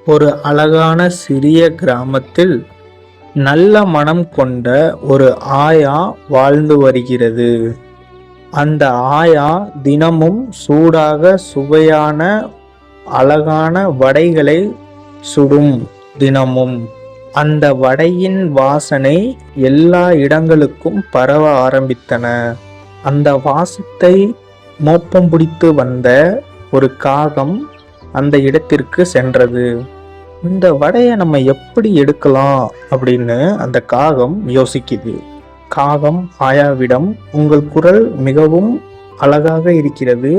ஒரு அழகான சிறிய கிராமத்தில் நல்ல மனம் கொண்ட ஒரு ஆயா வாழ்ந்து வருகிறது. அந்த ஆயா தினமும் சூடாக சுவையான அழகான வடைகளை சுடும். தினமும் அந்த வடையின் வாசனை எல்லா இடங்களுக்கும் பரவ ஆரம்பித்தன. அந்த வாசத்தை மோப்பம் பிடித்து வந்த ஒரு காகம் அந்த இடத்திற்கு சென்றது. இந்த வடையை நம்ம எப்படி எடுக்கலாம் அப்படின்னு அந்த காகம் யோசிக்குது. காகம் ஆயாவிடம், உங்கள் குரல் மிகவும் அழகாக இருக்கிறது,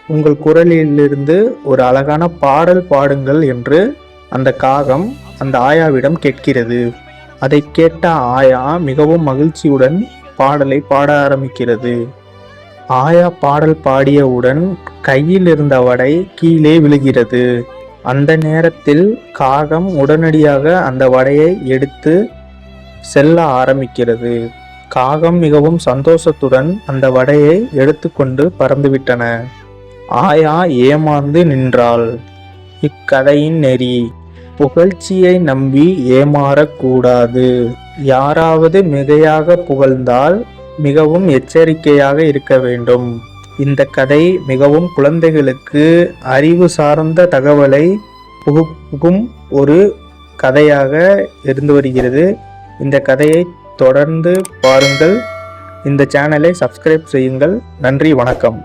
உங்கள் குரலிலிருந்து ஒரு அழகான பாடல் பாடுங்கள் என்று அந்த காகம் அந்த ஆயாவிடம் கேட்கிறது. அதை கேட்ட ஆயா மிகவும் மகிழ்ச்சியுடன் பாடலை பாட ஆரம்பிக்கிறது. ஆயா பாடல் பாடியவுடன் கையில் இருந்த வடை கீழே விழுகிறது. அந்த நேரத்தில் காகம் உடனடியாக அந்த வடையை எடுத்து செல்ல ஆரம்பிக்கிறது. காகம் மிகவும் சந்தோஷத்துடன் அந்த வடையை எடுத்துக்கொண்டு பறந்துவிட்டன. ஆயா ஏமாந்து நின்றாள். இக்கதையின் நெறி: புகழ்ச்சியை நம்பி ஏமாறக்கூடாது. யாராவது மிகையாக புகழ்ந்தால் மிகவும் எச்சரிக்கையாக இருக்க வேண்டும். இந்த கதை மிகவும் குழந்தைகளுக்கு அறிவு சார்ந்த தகவலை புகும் ஒரு கதையாக இருந்து வருகிறது. இந்த கதையை தொடர்ந்து பாருங்கள். இந்த சேனலை சப்ஸ்கிரைப் செய்யுங்கள். நன்றி, வணக்கம்.